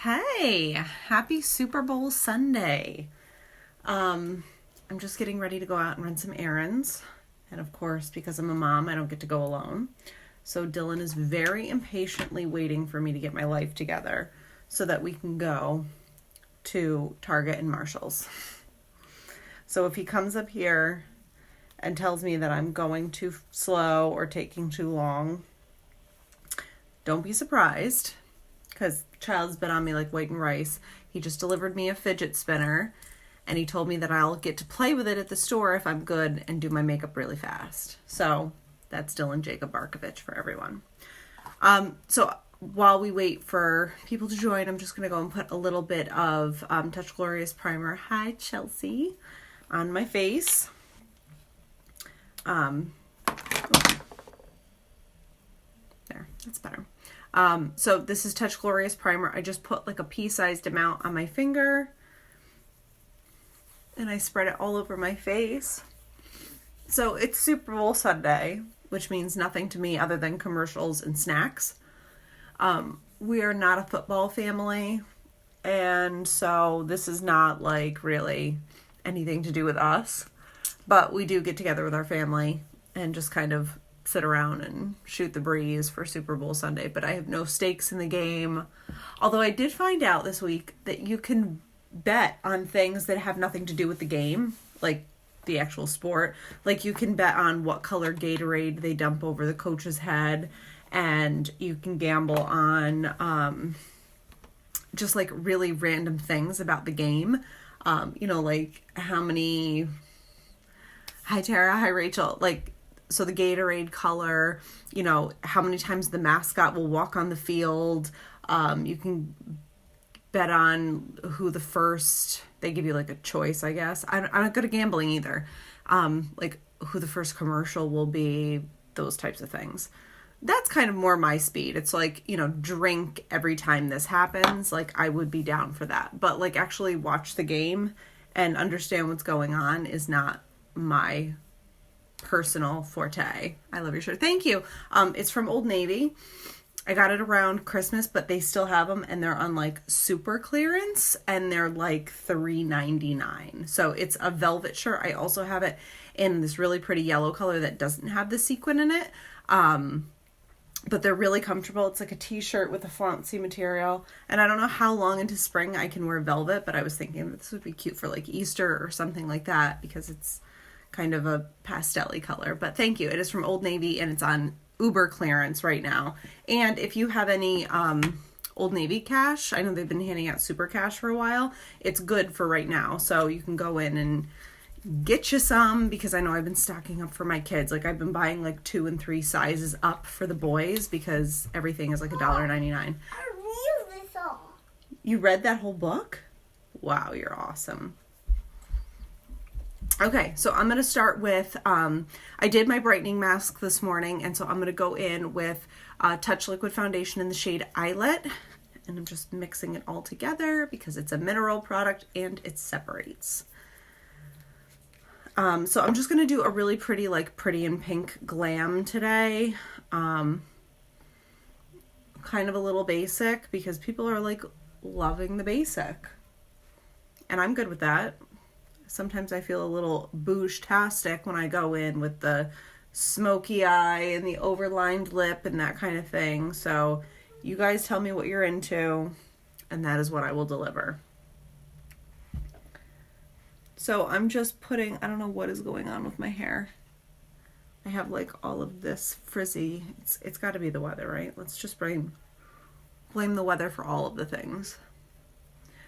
Hey, happy Super Bowl Sunday. I'm just getting ready to go out and run some errands. And of course, because I'm a mom, I don't get to go alone. So Dylan is very impatiently waiting for me to get my life together so that we can go to Target and Marshall's. So if he comes up here and tells me that I'm going too slow or taking too long, don't be surprised, because child's been on me like white and rice. He just delivered me a fidget spinner, and he told me that I'll get to play with it at the store if I'm good and do my makeup really fast. So that's Dylan Jacob Barkovich for everyone. So while we wait for people to join, I'm just going to go and put a little bit of Touch Glorious Primer, hi Chelsea, on my face. There, that's better. So this is Touch Glorious Primer. I just put like a pea-sized amount on my finger and I spread it all over my face. So it's Super Bowl Sunday, which means nothing to me other than commercials and snacks. We are not a football family, and so this is not like really anything to do with us, but we do get together with our family and just kind of sit around and shoot the breeze for Super Bowl Sunday. But I have no stakes in the game. Although I did find out this week that you can bet on things that have nothing to do with the game, like the actual sport. Like you can bet on what color Gatorade they dump over the coach's head, and you can gamble on just like really random things about the game. Like how many... Hi Tara, hi Rachel. So the Gatorade color, how many times the mascot will walk on the field. You can bet on who the first, they give you like a choice, I guess. I'm not good at gambling either. Like who the first commercial will be, those types of things. That's kind of more my speed. It's like, drink every time this happens. Like I would be down for that. But like actually watch the game and understand what's going on is not my personal forte. I love your shirt. Thank you. It's from Old Navy. I got it around Christmas, but they still have them and they're on like super clearance and they're like $3.99. So it's a velvet shirt. I also have it in this really pretty yellow color that doesn't have the sequin in it. But they're really comfortable. It's like a t-shirt with a flouncy material. And I don't know how long into spring I can wear velvet, but I was thinking that this would be cute for like Easter or something like that because it's kind of a pastel-y color. But thank you. It is from Old Navy and it's on Uber clearance right now. And if you have any Old Navy cash, I know they've been handing out super cash for a while. It's good for right now. So you can go in and get you some, because I know I've been stocking up for my kids. Like I've been buying like 2 and 3 sizes up for the boys because everything is like $1.99. I read this all. You read that whole book? Wow, you're awesome. Okay, so I'm going to start with, I did my brightening mask this morning, and so I'm going to go in with Touch Liquid Foundation in the shade Eyelet, and I'm just mixing it all together because it's a mineral product and it separates. So I'm just going to do a really pretty, like Pretty in Pink glam today, kind of a little basic because people are like loving the basic, and I'm good with that. Sometimes I feel a little bouge-tastic when I go in with the smoky eye and the overlined lip and that kind of thing. So you guys tell me what you're into, and that is what I will deliver. So I'm just putting, I don't know what is going on with my hair. I have like all of this frizzy. It's got to be the weather, right? Let's just blame the weather for all of the things.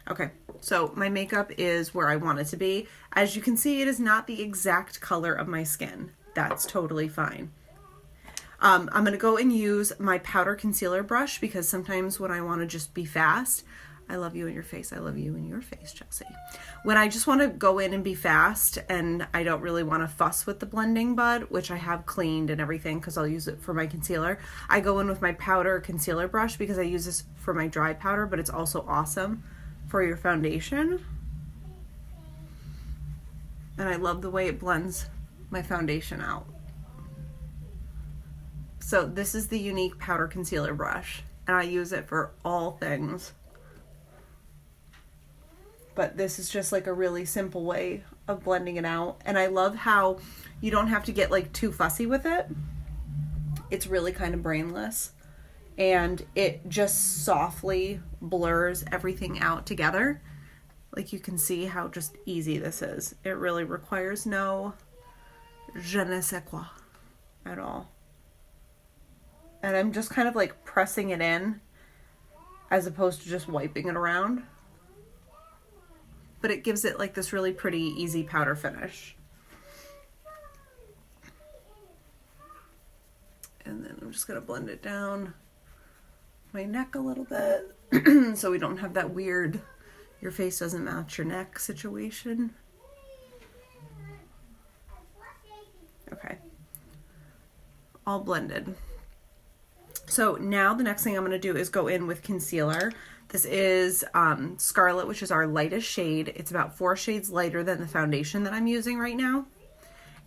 Okay, so my makeup is where I want it to be. As you can see, it is not the exact color of my skin. That's totally fine. I'm going to go and use my powder concealer brush because sometimes when I want to just be fast, I love you in your face. I love you in your face, Chelsea. When I just want to go in and be fast and I don't really want to fuss with the blending bud, which I have cleaned and everything because I'll use it for my concealer, I go in with my powder concealer brush because I use this for my dry powder, but it's also awesome for your foundation. And I love the way it blends my foundation out. So this is the Younique powder concealer brush, and I use it for all things. But this is just like a really simple way of blending it out. And I love how you don't have to get like too fussy with it. It's really kind of brainless. And it just softly blurs everything out together. Like you can see how just easy this is. It really requires no je ne sais quoi at all. And I'm just kind of like pressing it in as opposed to just wiping it around. But it gives it like this really pretty easy powder finish. And then I'm just going to blend it down my neck a little bit so we don't have that weird your face doesn't match your neck situation. Okay. All blended. So now the next thing I'm going to do is go in with concealer. This is Scarlet, which is our lightest shade. It's about 4 shades lighter than the foundation that I'm using right now.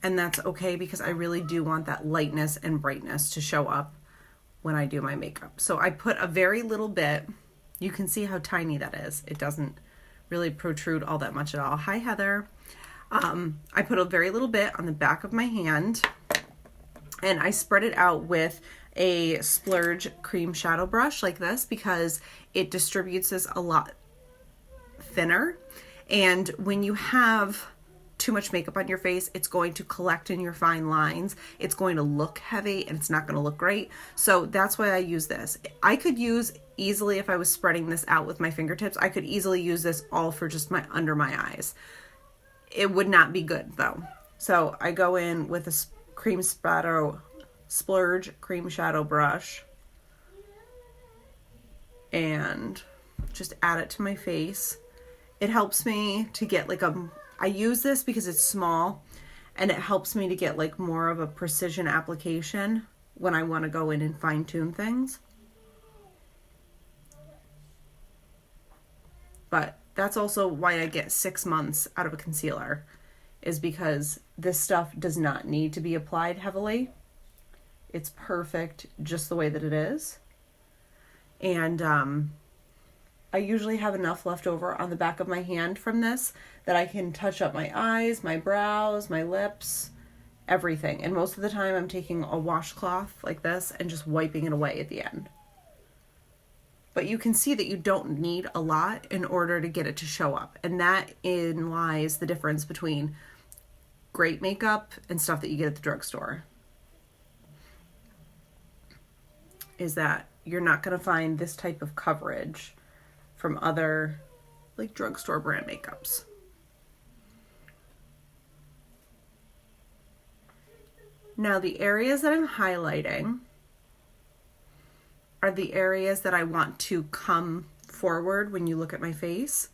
And that's okay because I really do want that lightness and brightness to show up when I do my makeup. So I put a very little bit. You can see how tiny that is. It doesn't really protrude all that much at all. Hi, Heather. I put a very little bit on the back of my hand. And I spread it out with a Splurge cream shadow brush like this because it distributes this a lot thinner. And when you have too much makeup on your face, it's going to collect in your fine lines. It's going to look heavy and it's not going to look great. So that's why I use this. I could use easily, if I was spreading this out with my fingertips, I could easily use this all for just my under my eyes. It would not be good though. So I go in with a Splurge cream shadow brush and just add it to my face. It helps me to get like I use this because it's small and it helps me to get like more of a precision application when I want to go in and fine tune things. But that's also why I get 6 months out of a concealer, is because this stuff does not need to be applied heavily. It's perfect just the way that it is. And I usually have enough left over on the back of my hand from this that I can touch up my eyes, my brows, my lips, everything. And most of the time I'm taking a washcloth like this and just wiping it away at the end. But you can see that you don't need a lot in order to get it to show up. And that in lies the difference between great makeup and stuff that you get at the drugstore. Is that you're not going to find this type of coverage from other like drugstore brand makeups. Now the areas that I'm highlighting are the areas that I want to come forward when you look at my face.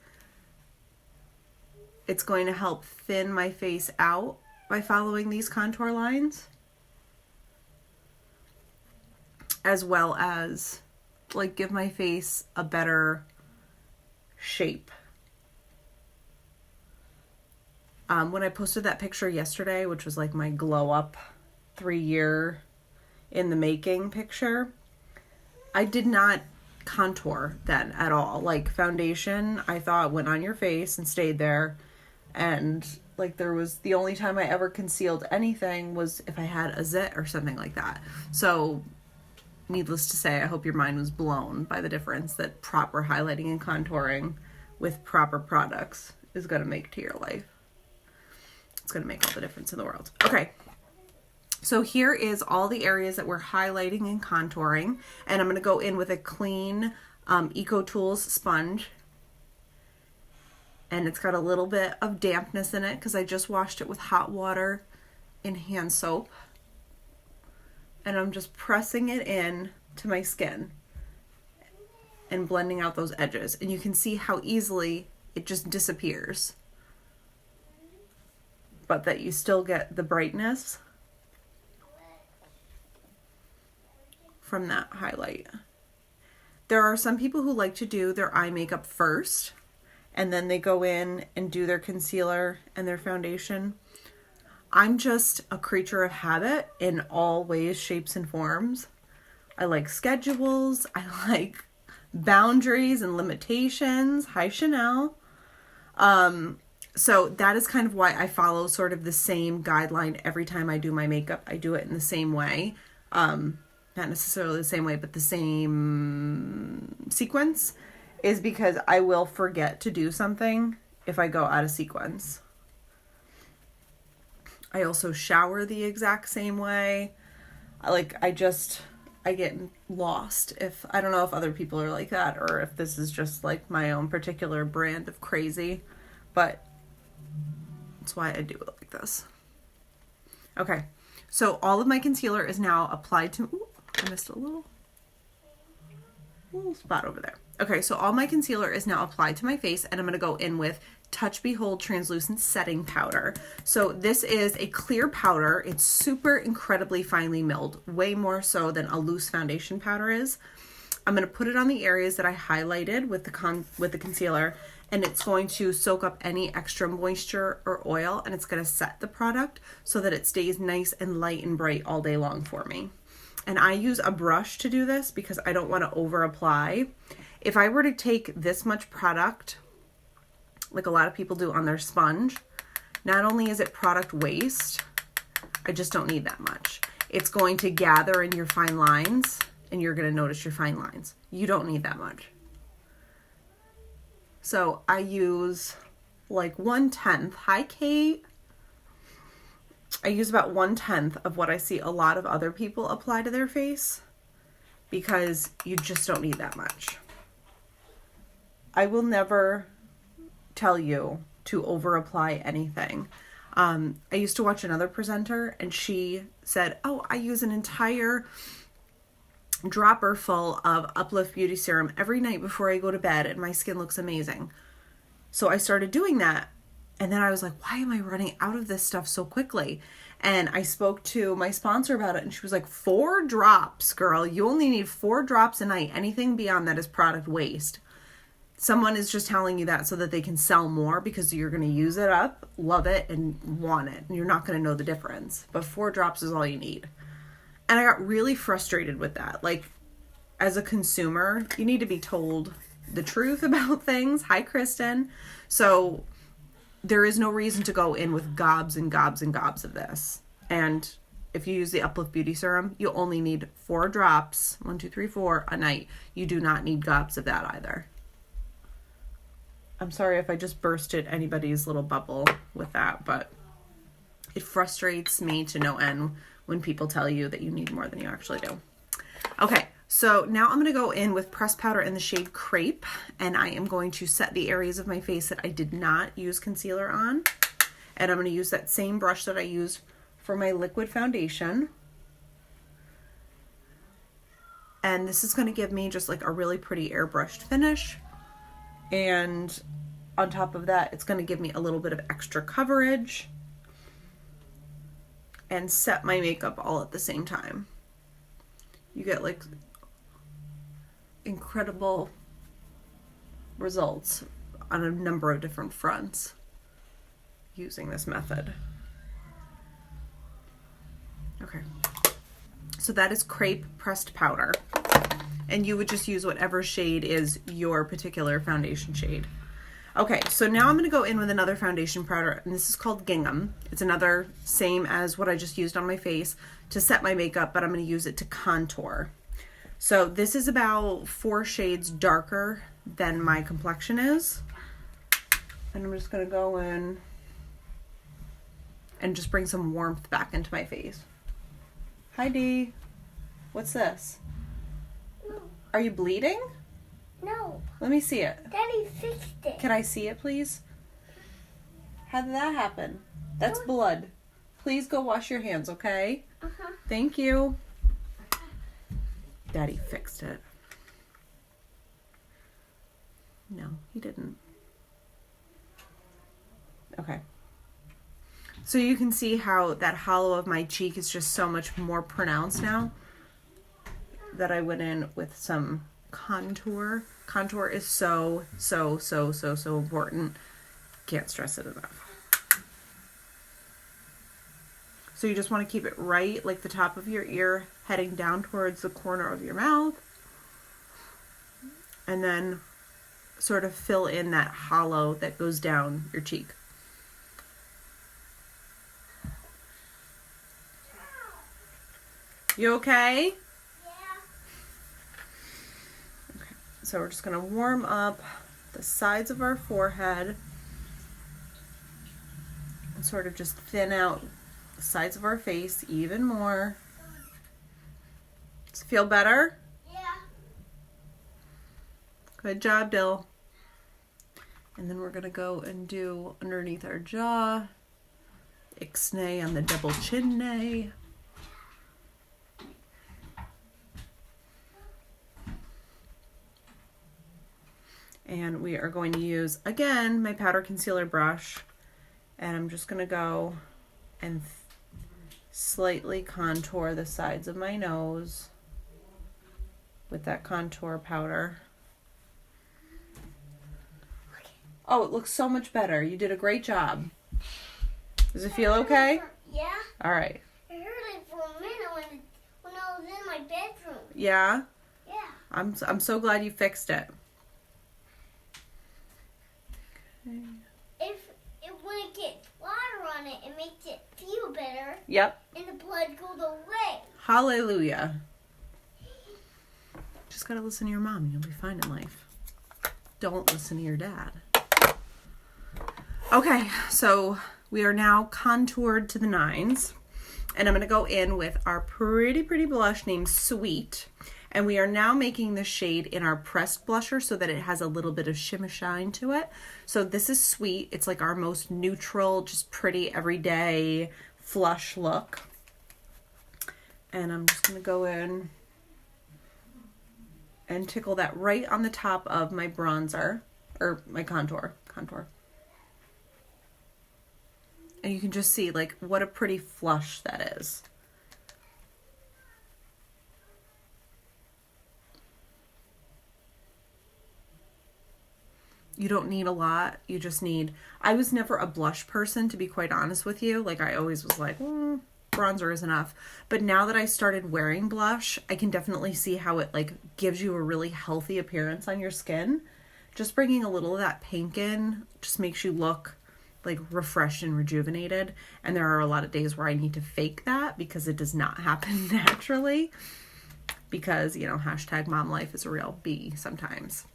It's going to help thin my face out by following these contour lines, as well as like give my face a better shape. When I posted that picture yesterday, which was like my glow up 3-year in the making picture, I did not contour then at all. Like foundation, I thought went on your face and stayed there. And like the only time I ever concealed anything was if I had a zit or something like that. So needless to say, I hope your mind was blown by the difference that proper highlighting and contouring with proper products is going to make to your life. It's going to make all the difference in the world. Okay. So here is all the areas that we're highlighting and contouring. And I'm going to go in with a clean Eco Tools sponge. And it's got a little bit of dampness in it because I just washed it with hot water and hand soap. And I'm just pressing it in to my skin and blending out those edges. And you can see how easily it just disappears. But that you still get the brightness from that highlight. There are some people who like to do their eye makeup first and then they go in and do their concealer and their foundation. I'm just a creature of habit in all ways, shapes, and forms. I like schedules. I like boundaries and limitations. Hi, Chanel. So that is kind of why I follow sort of the same guideline every time I do my makeup. I do it in the same way. Not necessarily the same way, but the same sequence, is because I will forget to do something if I go out of sequence. I also shower the exact same way. I get lost. I don't know if other people are like that or if this is just like my own particular brand of crazy, but that's why I do it like this. Okay, so all of my concealer is now applied to, ooh, I missed a little spot over there. Okay, so all my concealer is now applied to my face, and I'm going to go in with Touch Behold Translucent Setting Powder. So this is a clear powder. It's super incredibly finely milled, way more so than a loose foundation powder is. I'm going to put it on the areas that I highlighted with the concealer, and it's going to soak up any extra moisture or oil, and it's going to set the product so that it stays nice and light and bright all day long for me. And I use a brush to do this because I don't want to over apply. If I were to take this much product, like a lot of people do on their sponge, not only is it product waste, I just don't need that much. It's going to gather in your fine lines, and you're going to notice your fine lines. You don't need that much. So I use like 1/10. Hi, Kate. I use about 1/10 of what I see a lot of other people apply to their face because you just don't need that much. I will never tell you to over apply anything. I used to watch another presenter and she said, oh, I use an entire dropper full of Uplift Beauty Serum every night before I go to bed and my skin looks amazing. So I started doing that, and then I was like, why am I running out of this stuff so quickly? And I spoke to my sponsor about it, and she was like, 4 drops, girl. You only need 4 drops a night. Anything beyond that is product waste. Someone is just telling you that so that they can sell more because you're going to use it up, love it, and want it. And you're not going to know the difference. But 4 drops is all you need. And I got really frustrated with that. Like, as a consumer, you need to be told the truth about things. Hi, Kristen. So there is no reason to go in with gobs and gobs and gobs of this. And if you use the Uplift Beauty Serum, you only need 4 drops, 1, 2, 3, 4 a night. You do not need gobs of that either. I'm sorry if I just bursted anybody's little bubble with that, but it frustrates me to no end when people tell you that you need more than you actually do. Okay, so now I'm going to go in with pressed powder in the shade Crepe, and I am going to set the areas of my face that I did not use concealer on. And I'm going to use that same brush that I used for my liquid foundation. And this is going to give me just like a really pretty airbrushed finish. And on top of that, it's going to give me a little bit of extra coverage and set my makeup all at the same time. You get like incredible results on a number of different fronts using this method. Okay, so that is Crepe pressed powder, and you would just use whatever shade is your particular foundation shade. Okay, so now I'm going to go in with another foundation powder, and this is called Gingham. It's another, same as what I just used on my face to set my makeup, but I'm going to use it to contour. So this is about 4 shades darker than my complexion is. And I'm just going to go in and just bring some warmth back into my face. Hi, Dee. What's this? No. Are you bleeding? No. Let me see it. Daddy fixed it. Can I see it, please? How did that happen? That's blood. Please go wash your hands, okay? Uh-huh. Thank you. Daddy fixed it. No, he didn't. Okay. So you can see how that hollow of my cheek is just so much more pronounced now that I went in with some contour. Contour is so important. Can't stress it enough. So you just want to keep it right like the top of your ear, heading down towards the corner of your mouth. And then sort of fill in that hollow that goes down your cheek. You okay? Yeah. Okay, so we're just going to warm up the sides of our forehead and sort of just thin out the sides of our face even more. Does it feel better? Yeah. Good job, Dill. And then we're going to go and do underneath our jaw, ixnay on the double chin nay. And we are going to use, again, my powder concealer brush. And I'm just going to go and slightly contour the sides of my nose with that contour powder. Oh, it looks so much better. You did a great job. Does it feel okay? Yeah. All right. I heard it for a minute when I was in my bedroom. Yeah? Yeah. I'm so glad you fixed it. Okay. When it gets water on it, it makes it feel better. Yep. And the blood goes away. Hallelujah. Just gotta listen to your mom and you'll be fine in life. Don't listen to your dad. Okay, so we are now contoured to the nines. And I'm going to go in with our pretty blush named Sweet. And we are now making the shade in our pressed blusher so that it has a little bit of shimmer shine to it. So this is Sweet. It's like our most neutral, just pretty, everyday, flush look. And I'm just going to go in and tickle that right on the top of my bronzer, or my contour. And you can just see, like, what a pretty flush that is. You don't need a lot. You just need... I was never a blush person, to be quite honest with you. Like, I always was like, bronzer is enough. But now that I started wearing blush, I can definitely see how it, like, gives you a really healthy appearance on your skin. Just bringing a little of that pink in just makes you look, like, refreshed and rejuvenated. And there are a lot of days where I need to fake that because it does not happen naturally. Because, you know, hashtag mom life is a real bee sometimes.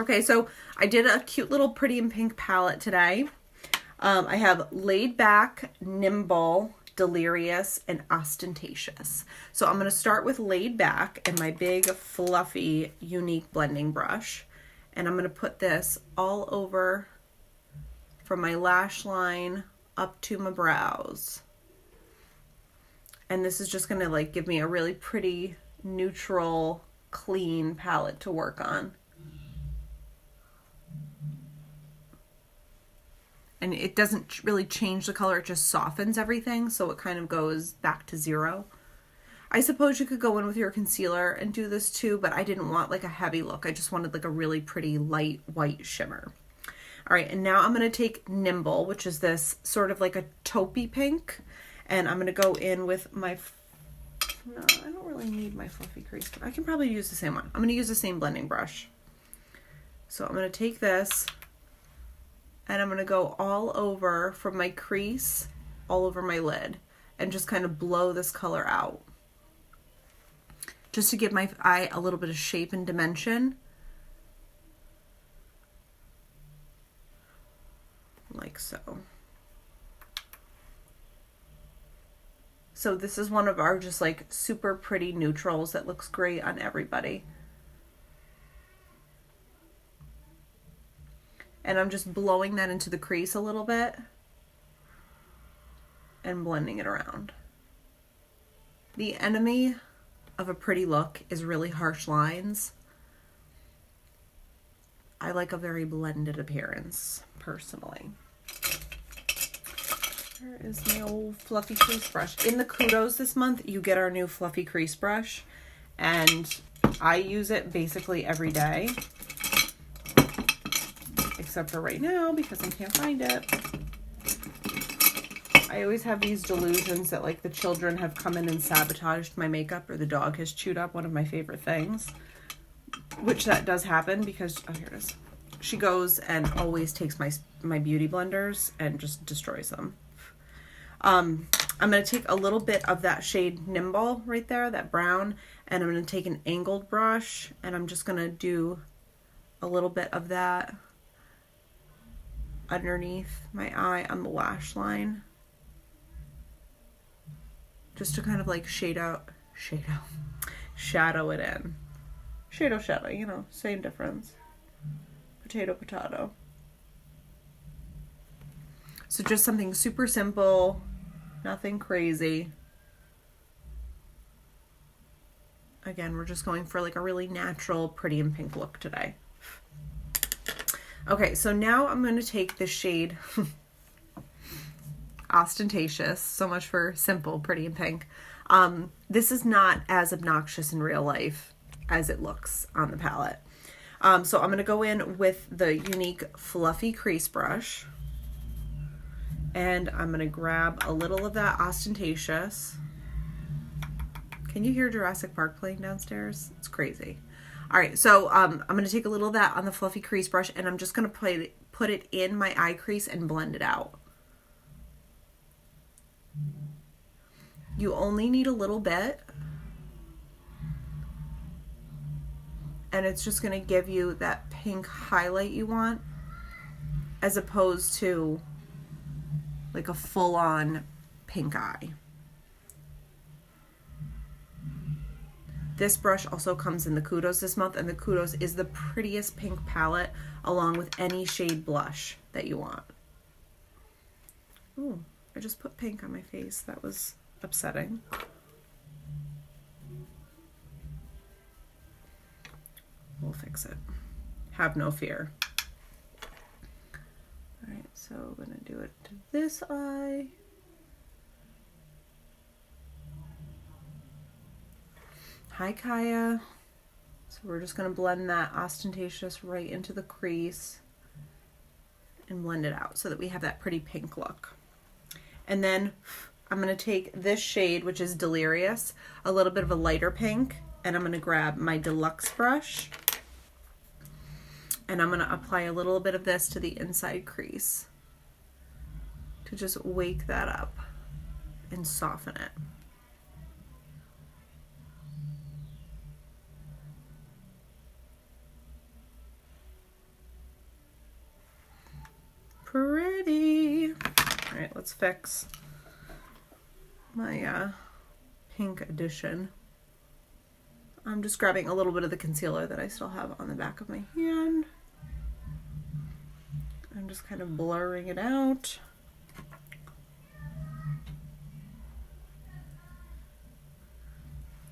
Okay, so I did a cute little Pretty in Pink palette today. I have Laid Back, Nimble, Delirious, and Ostentatious. So I'm going to start with Laid Back and my big, fluffy, Younique blending brush. And I'm going to put this all over from my lash line up to my brows. And this is just going to, like, give me a really pretty, neutral, clean palette to work on. And it doesn't really change the color, it just softens everything, so it kind of goes back to zero. I suppose you could go in with your concealer and do this too, but I didn't want like a heavy look. I just wanted like a really pretty light white shimmer. All right, and now I'm going to take Nimble, which is this sort of like a taupey pink, and I'm going to go in with my... No, I don't really need my fluffy crease, but I can probably use the same one. I'm going to use the same blending brush. So I'm going to take this... and I'm going to go all over from my crease, all over my lid, and just kind of blow this color out. Just to give my eye a little bit of shape and dimension. Like so. So this is one of our just like super pretty neutrals that looks great on everybody. And I'm just blowing that into the crease a little bit and blending it around. The enemy of a pretty look is really harsh lines. I like a very blended appearance, personally. Here is my old fluffy crease brush. In the kudos this month, you get our new fluffy crease brush. And I use it basically every day. Except for right now because I can't find it. I always have these delusions that like the children have come in and sabotaged my makeup or the dog has chewed up one of my favorite things. Which that does happen because, oh here it is. she goes and always takes my beauty blenders and just destroys them. I'm going to take a little bit of that shade Nimble right there, that brown, and I'm going to take an angled brush and I'm just going to do a little bit of that underneath my eye on the lash line. Just to kind of like shadow it in. Shadow, you know, same difference. Potato. So just something super simple, nothing crazy. Again, we're just going for like a really natural, pretty and pink look today. Okay, so now I'm going to take the shade Ostentatious. So much for simple, pretty and pink. This is not as obnoxious in real life as it looks on the palette. So I'm going to go in with the Younique Fluffy Crease Brush. And I'm going to grab a little of that Ostentatious. Can you hear Jurassic Park playing downstairs? It's crazy. All right, so I'm going to take a little of that on the Fluffy Crease Brush, and I'm just going to put it in my eye crease and blend it out. You only need a little bit. And it's just going to give you that pink highlight you want, as opposed to like a full-on pink eye. This brush also comes in the Kudos this month, and the Kudos is the prettiest pink palette along with any shade blush that you want. Ooh, I just put pink on my face. That was upsetting. We'll fix it. Have no fear. All right, so I'm going to do it to this eye. Hi, Kaya. So we're just going to blend that Ostentatious right into the crease and blend it out so that we have that pretty pink look. And then I'm going to take this shade, which is Delirious, a little bit of a lighter pink, and I'm going to grab my Deluxe brush and I'm going to apply a little bit of this to the inside crease to just wake that up and soften it. Pretty. All right, let's fix my pink edition. I'm just grabbing a little bit of the concealer that I still have on the back of my hand. I'm just kind of blurring it out.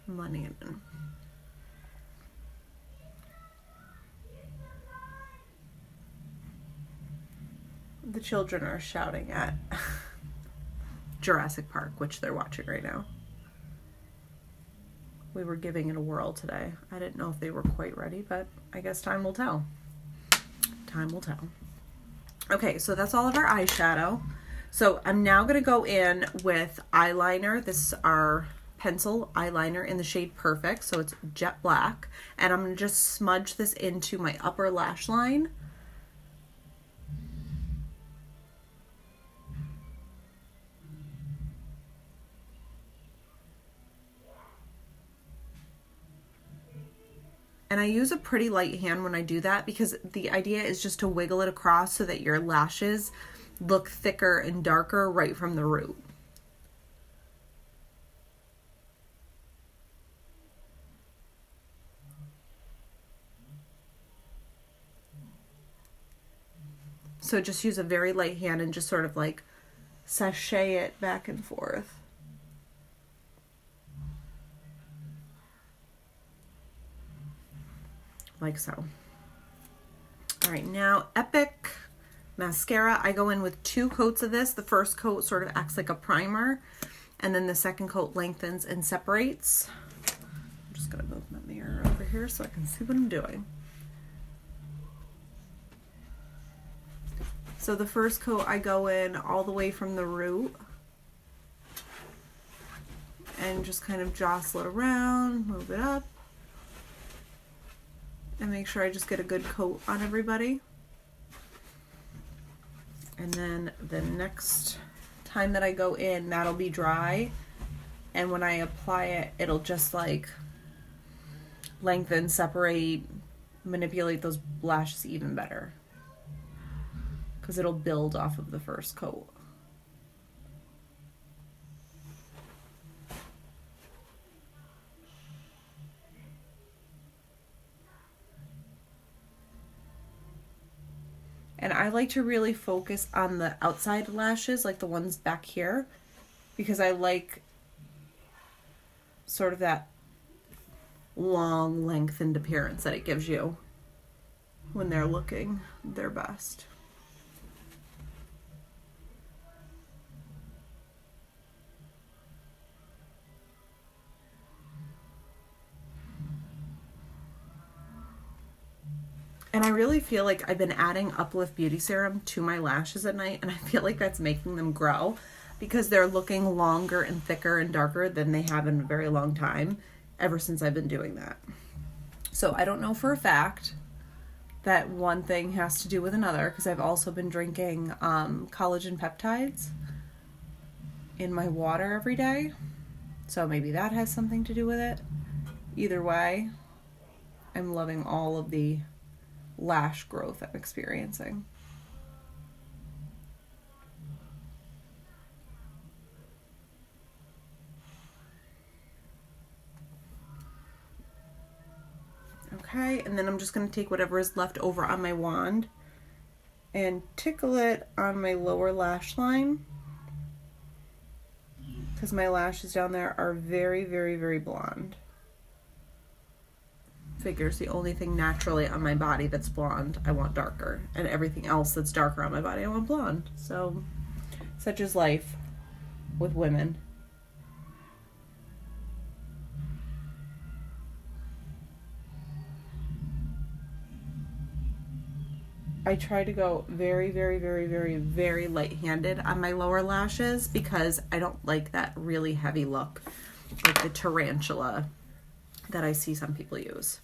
I'm blending it in. The children are shouting at Jurassic Park, which they're watching right now. We were giving it a whirl today. I didn't know if they were quite ready, but I guess time will tell. Time will tell. Okay, so that's all of our eyeshadow. So I'm now going to go in with eyeliner. This is our pencil eyeliner in the shade Perfect, so it's jet black. And I'm going to just smudge this into my upper lash line. And I use a pretty light hand when I do that because the idea is just to wiggle it across so that your lashes look thicker and darker right from the root. So just use a very light hand and just sort of like sashay it back and forth. Like so. All right, now Epic mascara. I go in with 2 coats of this. The first coat sort of acts like a primer, and then the second coat lengthens and separates. I'm just gonna move my mirror over here so I can see what I'm doing. So the first coat I go in all the way from the root and just kind of jostle it around, move it up. And make sure I just get a good coat on everybody. And then the next time that I go in, that'll be dry. And when I apply it, it'll just like lengthen, separate, manipulate those lashes even better. Because it'll build off of the first coat. And I like to really focus on the outside lashes, like the ones back here, because I like sort of that long, lengthened appearance that it gives you when they're looking their best. And I really feel like I've been adding Uplift Beauty Serum to my lashes at night, and I feel like that's making them grow because they're looking longer and thicker and darker than they have in a very long time ever since I've been doing that. So I don't know for a fact that one thing has to do with another, because I've also been drinking collagen peptides in my water every day. So maybe that has something to do with it. Either way, I'm loving all of the lash growth I'm experiencing. Okay, and then I'm just going to take whatever is left over on my wand and tickle it on my lower lash line, because my lashes down there are very, very, very blonde. Figures the only thing naturally on my body that's blonde I want darker, and everything else that's darker on my body I want blonde. So such is life with women. I try to go very, very, very, very, very light-handed on my lower lashes because I don't like that really heavy look, like the tarantula that I see some people use.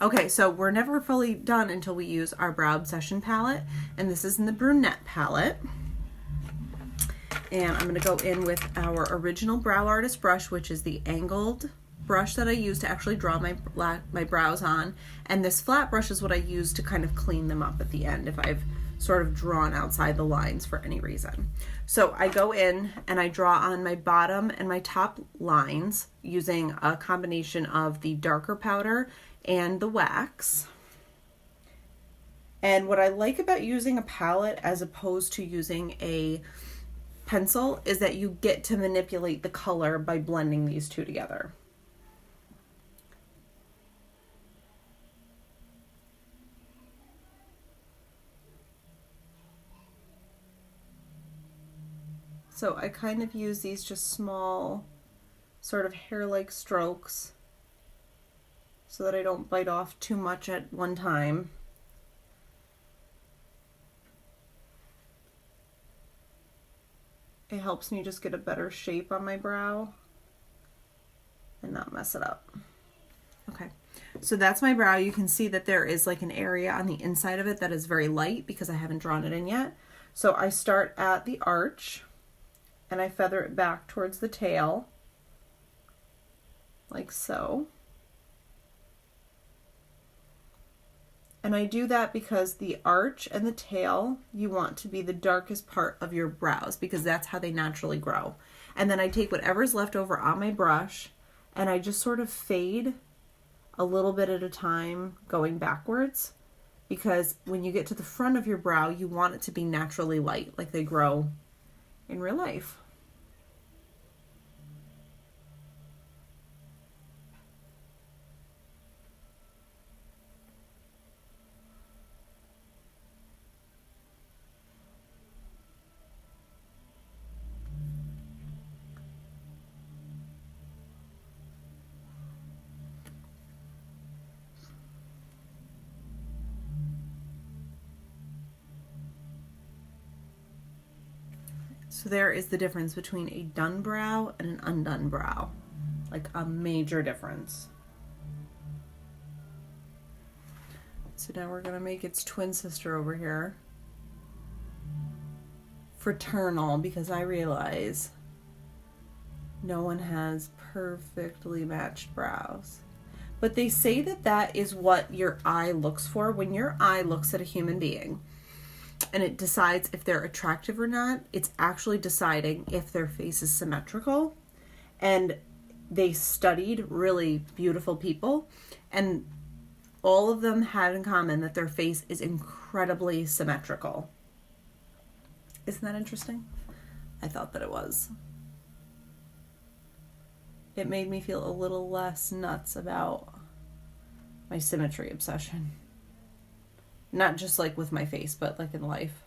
Okay, so we're never fully done until we use our Brow Obsession palette, and this is in the brunette palette. And I'm going to go in with our original Brow Artist brush, which is the angled brush that I use to actually draw my brows on, and this flat brush is what I use to kind of clean them up at the end if I've sort of drawn outside the lines for any reason. So I go in and I draw on my bottom and my top lines using a combination of the darker powder and the wax. And what I like about using a palette as opposed to using a pencil is that you get to manipulate the color by blending these two together. So I kind of use these just small sort of hair-like strokes so that I don't bite off too much at one time. It helps me just get a better shape on my brow and not mess it up. Okay, so that's my brow. You can see that there is like an area on the inside of it that is very light because I haven't drawn it in yet. So I start at the arch and I feather it back towards the tail, like so. And I do that because the arch and the tail, you want to be the darkest part of your brows because that's how they naturally grow. And then I take whatever's left over on my brush and I just sort of fade a little bit at a time going backwards, because when you get to the front of your brow, you want it to be naturally light, like they grow in real life. So there is the difference between a done brow and an undone brow, like a major difference. So now we're gonna make its twin sister over here. fraternal because I realize no one has perfectly matched brows. But they say that that is what your eye looks for. When your eye looks at a human being and it decides if they're attractive or not, it's actually deciding if their face is symmetrical. And they studied really beautiful people, and all of them had in common that their face is incredibly symmetrical. Isn't that interesting? I thought that it was. It made me feel a little less nuts about my symmetry obsession. Not just like with my face, but like in life.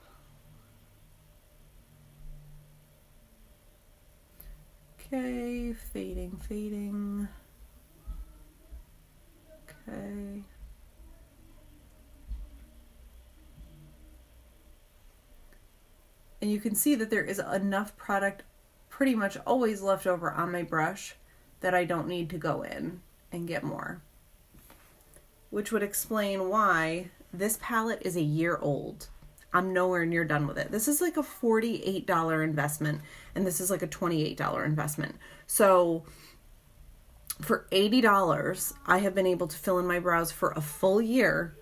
Okay, fading. Okay. And you can see that there is enough product pretty much always left over on my brush that I don't need to go in and get more. Which would explain why this palette is a year old. I'm nowhere near done with it. This is like a $48 investment, and this is like a $28 investment. So for $80, I have been able to fill in my brows for a full year,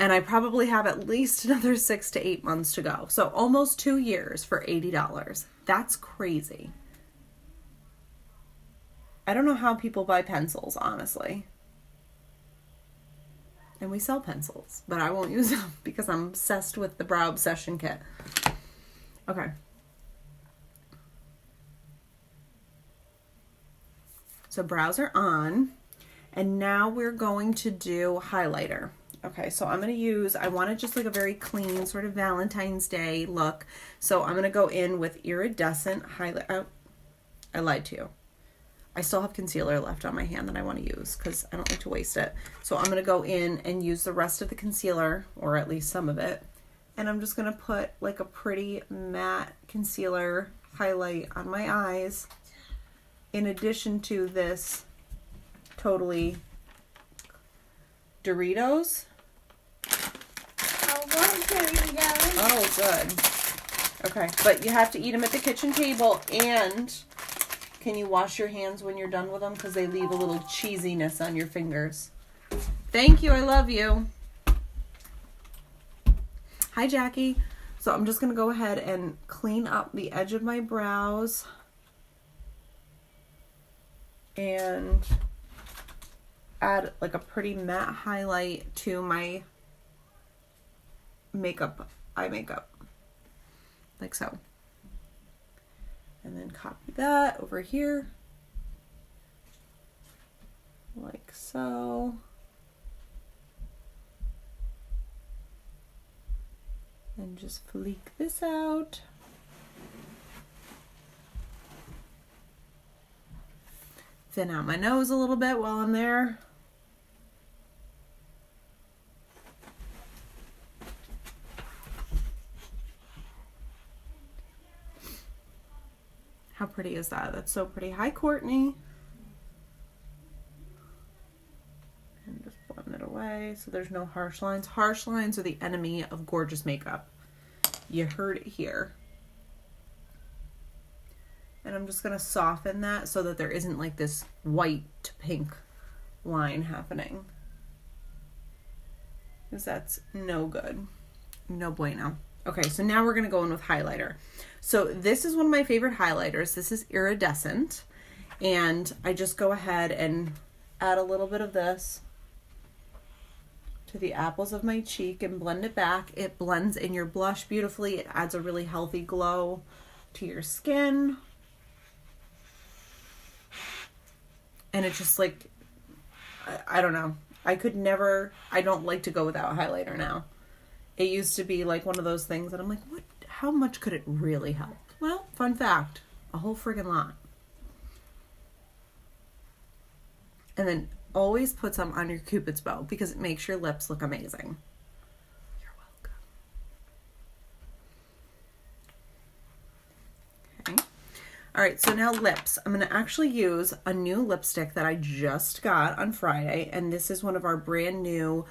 and I probably have at least another 6 to 8 months to go. So almost 2 years for $80. That's crazy. I don't know how people buy pencils, honestly. And we sell pencils, but I won't use them because I'm obsessed with the Brow Obsession Kit. Okay. So brows are on, and now we're going to do highlighter. Okay, so I'm going to use, I wanted just like a very clean sort of Valentine's Day look. So I'm going to go in with iridescent highlight. Oh, I lied to you. I still have concealer left on my hand that I want to use because I don't like to waste it. So I'm going to go in and use the rest of the concealer, or at least some of it. And I'm just going to put like a pretty matte concealer highlight on my eyes, in addition to this totally Doritos. I love Doritos. Oh, good. Okay, but you have to eat them at the kitchen table, and can you wash your hands when you're done with them? Because they leave a little cheesiness on your fingers. Thank you. I love you. Hi, Jackie. So I'm just going to go ahead and clean up the edge of my brows. And add like a pretty matte highlight to my eye makeup. Like so. And then copy that over here, like so. And just fleek this out. Thin out my nose a little bit while I'm there. How pretty is that? That's so pretty. Hi, Courtney. And just blend it away so there's no harsh lines. Harsh lines are the enemy of gorgeous makeup. You heard it here. And I'm just going to soften that so that there isn't like this white to pink line happening. Because that's no good. No bueno. Okay, so now we're going to go in with highlighter. So this is one of my favorite highlighters. This is iridescent. And I just go ahead and add a little bit of this to the apples of my cheek and blend it back. It blends in your blush beautifully. It adds a really healthy glow to your skin. And it's just like, I don't know. I don't like to go without highlighter now. It used to be like one of those things that I'm like, what? How much could it really help? Well, fun fact, a whole friggin' lot. And then always put some on your Cupid's bow because it makes your lips look amazing. You're welcome. Okay. All right, so now lips. I'm going to actually use a new lipstick that I just got on Friday, and this is one of our brand new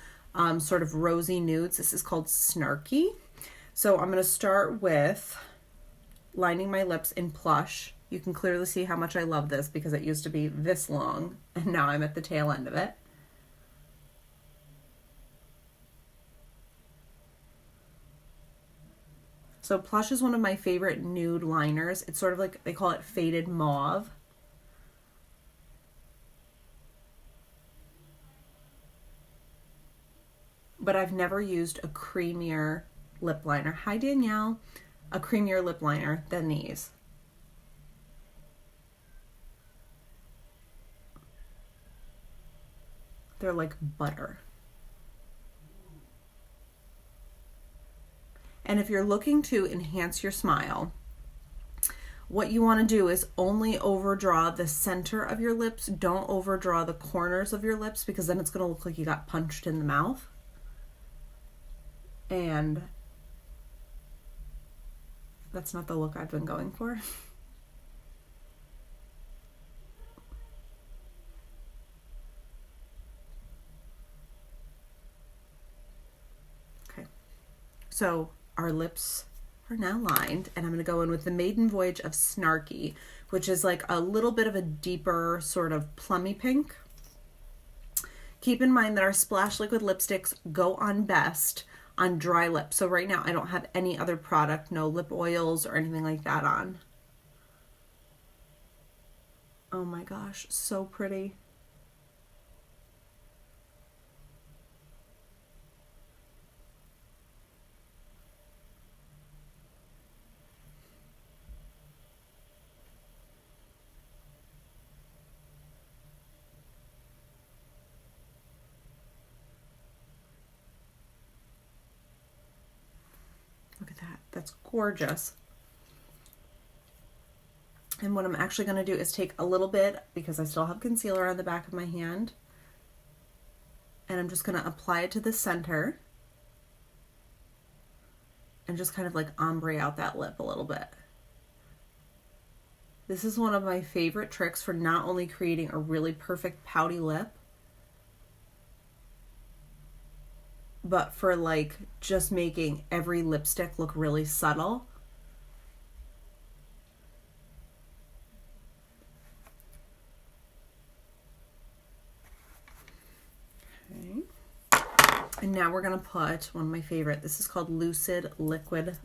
sort of rosy nudes. This is called Snarky. So I'm going to start with lining my lips in Plush. You can clearly see how much I love this because it used to be this long and now I'm at the tail end of it. So Plush is one of my favorite nude liners. It's sort of like, they call it faded mauve. But I've never used a creamier lip liner. Hi, Danielle. A creamier lip liner than these. They're like butter. And if you're looking to enhance your smile, what you want to do is only overdraw the center of your lips. Don't overdraw the corners of your lips because then it's going to look like you got punched in the mouth. And that's not the look I've been going for. Okay, so our lips are now lined, and I'm going to go in with the Maiden Voyage of Snarky, which is like a little bit of a deeper sort of plummy pink. Keep in mind that our Splash Liquid lipsticks go on best on dry lips. So right now I don't have any other product, no lip oils or anything like that on. Oh my gosh, so pretty. Look at that. That's gorgeous. And what I'm actually going to do is take a little bit, because I still have concealer on the back of my hand, and I'm just going to apply it to the center and just kind of like ombre out that lip a little bit. This is one of my favorite tricks for not only creating a really perfect pouty lip, but for like just making every lipstick look really subtle. Okay. And now we're gonna put one of my favorite. This is called Lucid Liquid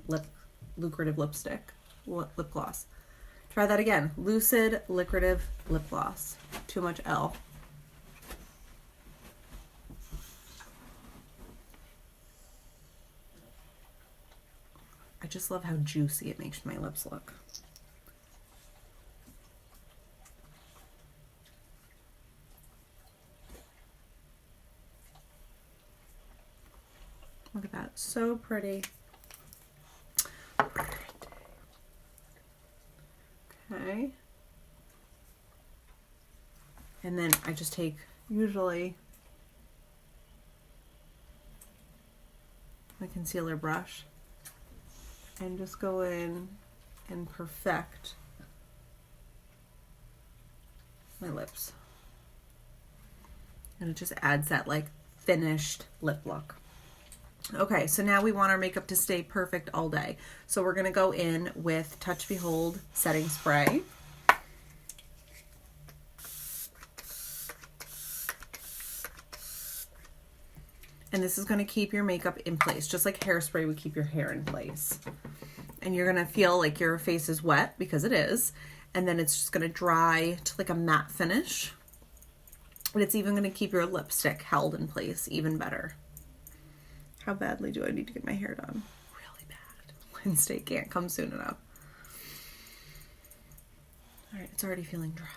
Lucrative Lipstick. Lip gloss. Try that again. Lucid Liquid Lip Gloss. Too much L. I just love how juicy it makes my lips look. Look at that, so pretty. Okay. And then I just take, usually, my concealer brush and just go in and perfect my lips. And it just adds that like finished lip look. Okay, so now we want our makeup to stay perfect all day. So we're gonna go in with Touch Behold Setting Spray. And this is gonna keep your makeup in place, just like hairspray would keep your hair in place. And you're gonna feel like your face is wet, because it is. And then it's just gonna dry to like a matte finish. And it's even gonna keep your lipstick held in place even better. How badly do I need to get my hair done? Really bad. Wednesday can't come soon enough. All right, it's already feeling drier.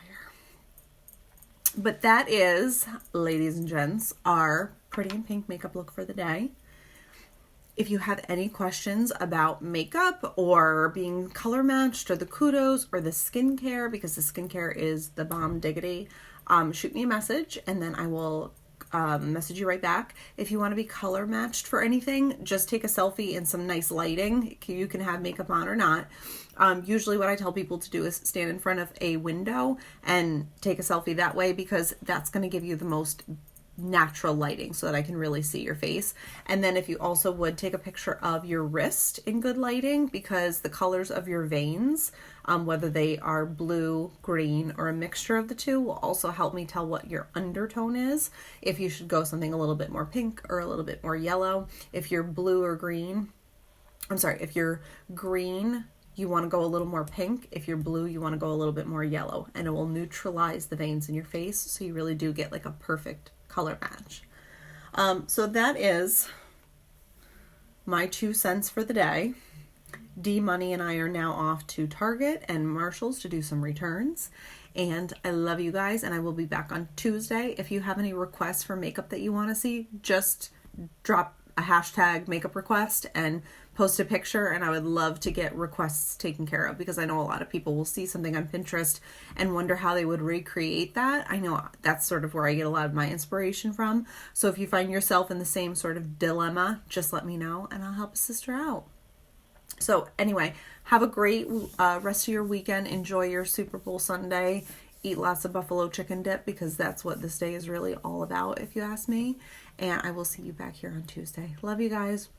But that is, ladies and gents, our Pretty in Pink makeup look for the day. If you have any questions about makeup or being color matched or the kudos or the skincare, because the skincare is the bomb diggity, shoot me a message and then I will message you right back. If you want to be color matched for anything, just take a selfie in some nice lighting. You can have makeup on or not. Usually what I tell people to do is stand in front of a window and take a selfie that way, because that's going to give you the most natural lighting so that I can really see your face. And then if you also would take a picture of your wrist in good lighting, because the colors of your veins, whether they are blue, green, or a mixture of the two, will also help me tell what your undertone is. If you should go something a little bit more pink or a little bit more yellow. If you're blue or green, if you're green, you want to go a little more pink. If you're blue, you want to go a little bit more yellow, and it will neutralize the veins in your face, so you really do get like a perfect color match. So that is my 2 cents for the day. D Money and I are now off to Target and Marshall's to do some returns. And I love you guys, and I will be back on Tuesday. If you have any requests for makeup that you want to see, just drop a hashtag makeup request and post a picture, and I would love to get requests taken care of, because I know a lot of people will see something on Pinterest and wonder how they would recreate that. I know that's sort of where I get a lot of my inspiration from. So if you find yourself in the same sort of dilemma, just let me know and I'll help a sister out. So anyway, have a great rest of your weekend. Enjoy your Super Bowl Sunday. Eat lots of buffalo chicken dip, because that's what this day is really all about, if you ask me. And I will see you back here on Tuesday. Love you guys.